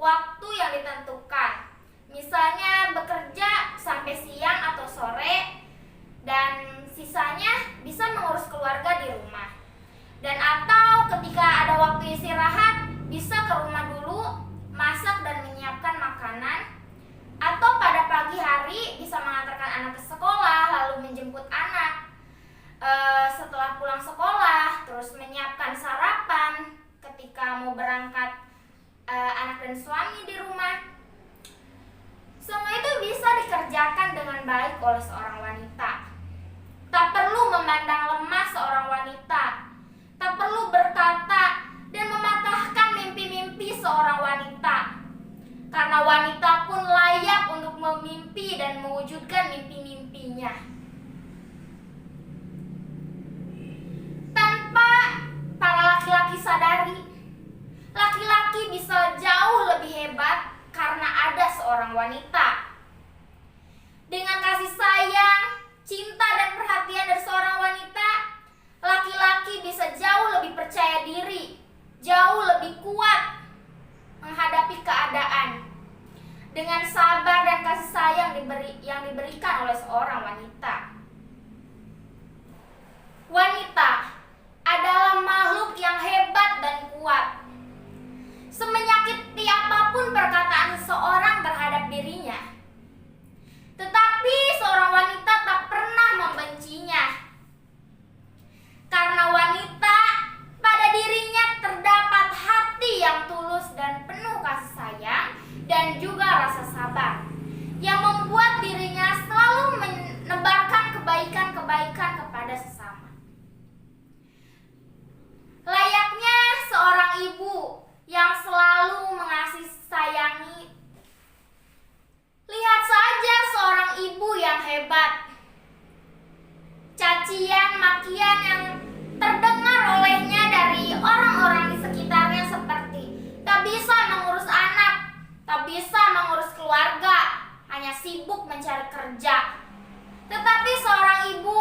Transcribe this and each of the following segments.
waktu yang ditentukan. Misalnya bekerja sampai siang atau sore dan sisanya bisa mengurus keluarga di rumah. Dan atau ketika ada waktu istirahat bisa ke rumah dulu, masak dan menyiapkan makanan. Atau pada pagi hari bisa mengantarkan anak ke sekolah lalu menjemput anak. Setelah pulang sekolah terus menyiapkan sarapan ketika mau berangkat anak dan suami di rumah. Semua itu bisa dikerjakan dengan baik oleh seorang wanita. Tak perlu memandang lemah seorang wanita. Tak perlu berkata dan mematahkan mimpi-mimpi seorang wanita. Karena wanita pun layak untuk memimpi dan mewujudkan mimpi-mimpinya. Tanpa para laki-laki sadari, laki-laki bisa jauh lebih hebat karena ada seorang wanita. Dengan kasih sayang, cinta dan perhatian dari seorang wanita, laki-laki bisa jauh lebih percaya diri, jauh lebih kuat menghadapi keadaan. Dengan sabar dan kasih sayang yang diberikan oleh seorang wanita. Wanita adalah makhluk yang hebat dan kuat. Semenyakiti apapun perkataan seseorang terhadap dirinya, tetapi seorang wanita tak pernah membencinya. Karena wanita pada dirinya terdapat hati yang tulus dan penuh kasih sayang dan juga rasa sabar, yang membuat dirinya selalu menebarkan kebaikan-kebaikan kepada sesama. Layaknya seorang ibu yang selalu mengasihi sayangi. Lihat saja seorang ibu yang hebat. Cacian, makian yang terdengar olehnya dari orang-orang di sekitarnya seperti tak bisa mengurus anak, tak bisa mengurus keluarga, hanya sibuk mencari kerja. Tetapi seorang ibu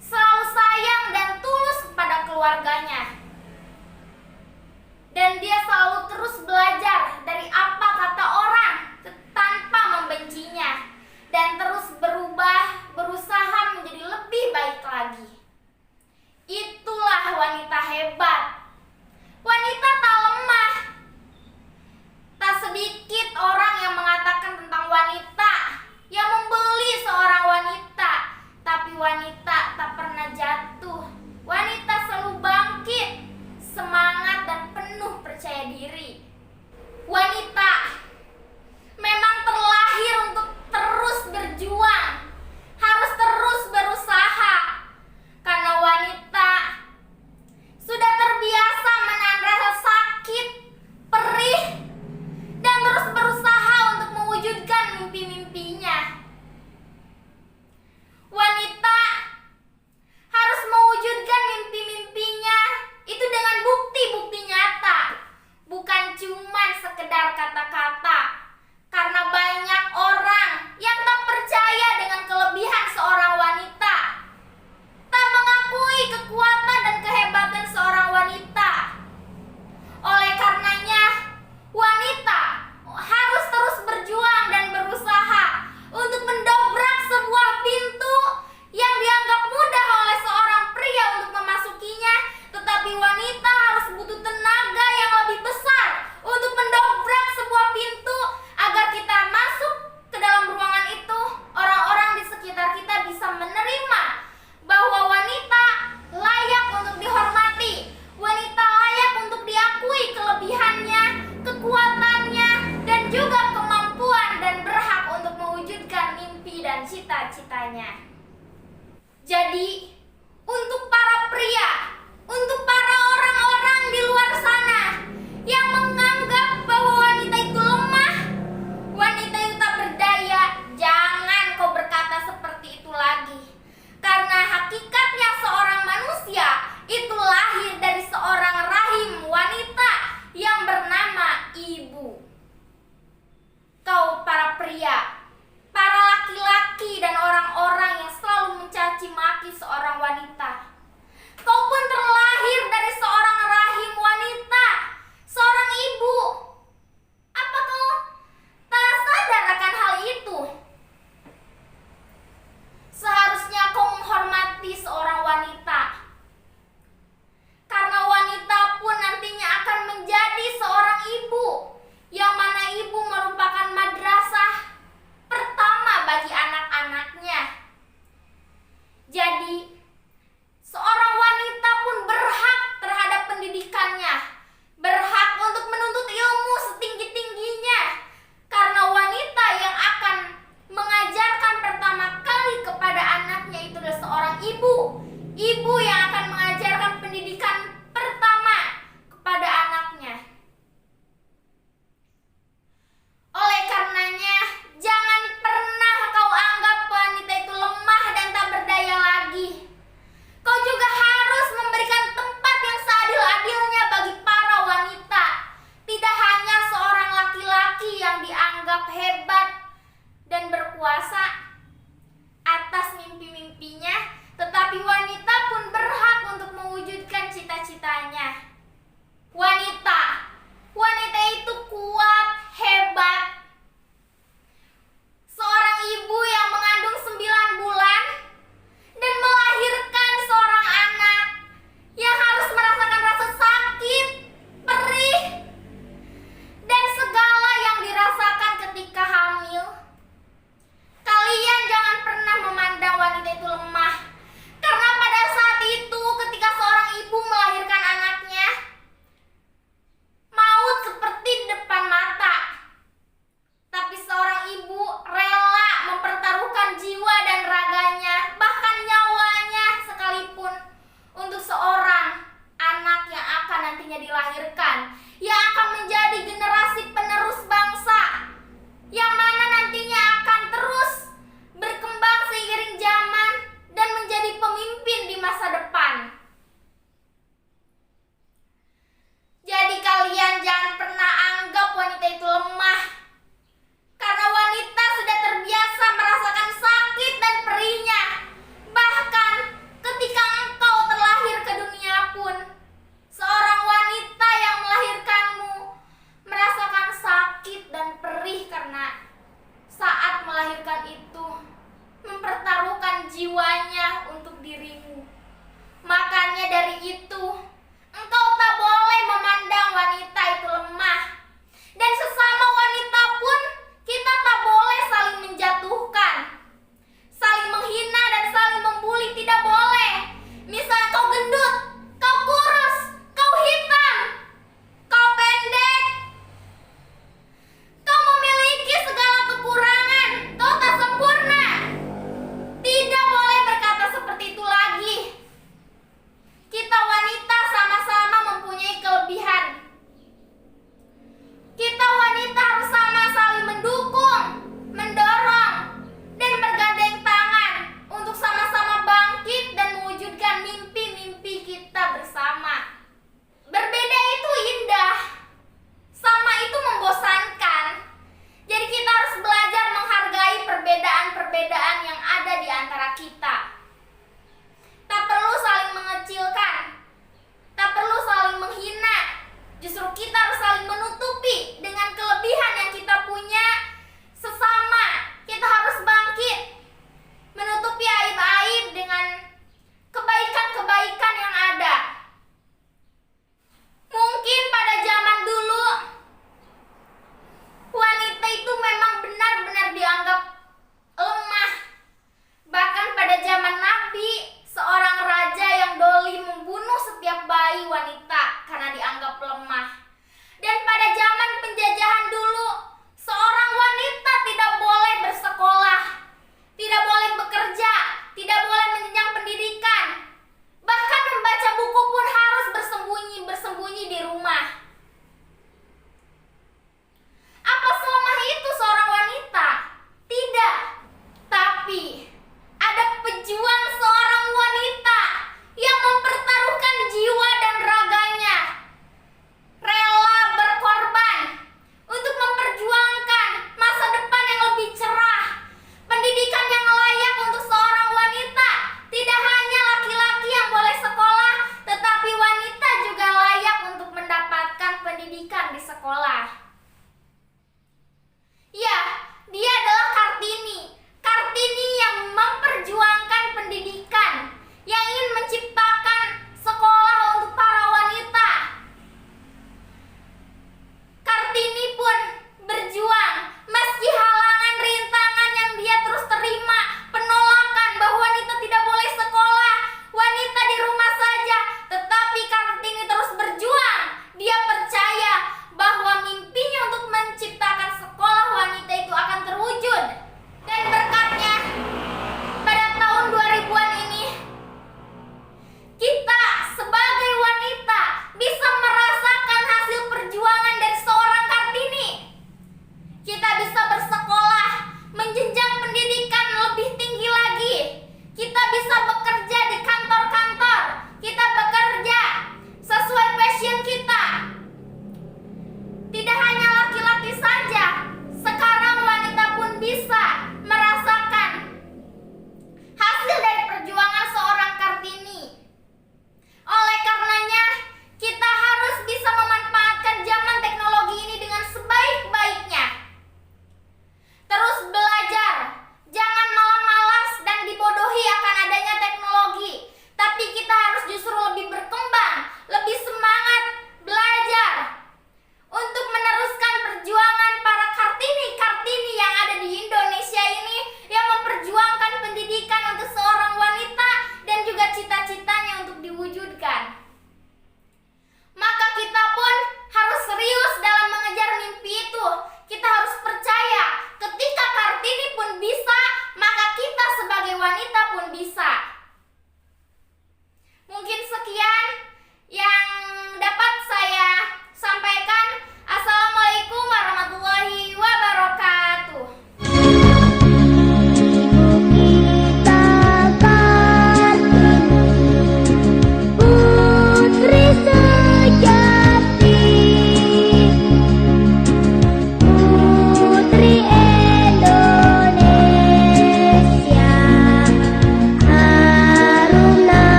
selalu sayang dan tulus kepada keluarganya. Dan dia selalu terus belajar dari apa kata orang tanpa membencinya. Dan terus berubah, berusaha menjadi lebih baik lagi. Itulah wanita hebat. Wanita tak lemah. Tak sedikit orang yang mengatakan tentang wanita, yang membeli seorang wanita. Tapi wanita tak pernah jatuh. Wanita selalu bangkit, semangat dan penuh percaya diri. Wanita memang terlahir untuk terus berjuang, harus terus berusaha. Karena wanita sudah terbiasa menahan rasa sakit, perih, dan terus berusaha untuk mewujudkan mimpi-mimpinya. Wanita harus mewujudkan mimpi-mimpinya itu dengan bukti-bukti nyata, bukan cuma sekedar kata-kata. Karena banyak orang yang tak percaya dengan kelebihan seorang wanita, tak mengakui kekuatan dan kehebatan seorang wanita. Oleh karenanya, wanita harus terus berjuang dan berusaha untuk mendobrak sebuah pintu yang dianggap mudah oleh seorang pria untuk memasukinya, tetapi wanita harus butuh tenaga yang lebih besar untuk mendobrak sebuah pintu agar kita masuk ke dalam ruangan itu. Orang-orang di sekitar kita bisa menerima bahwa wanita layak untuk dihormati, wanita layak untuk diakui kelebihannya, kekuatannya, dan juga kemampuan dan berhak untuk mewujudkan mimpi dan cita-citanya. Jadi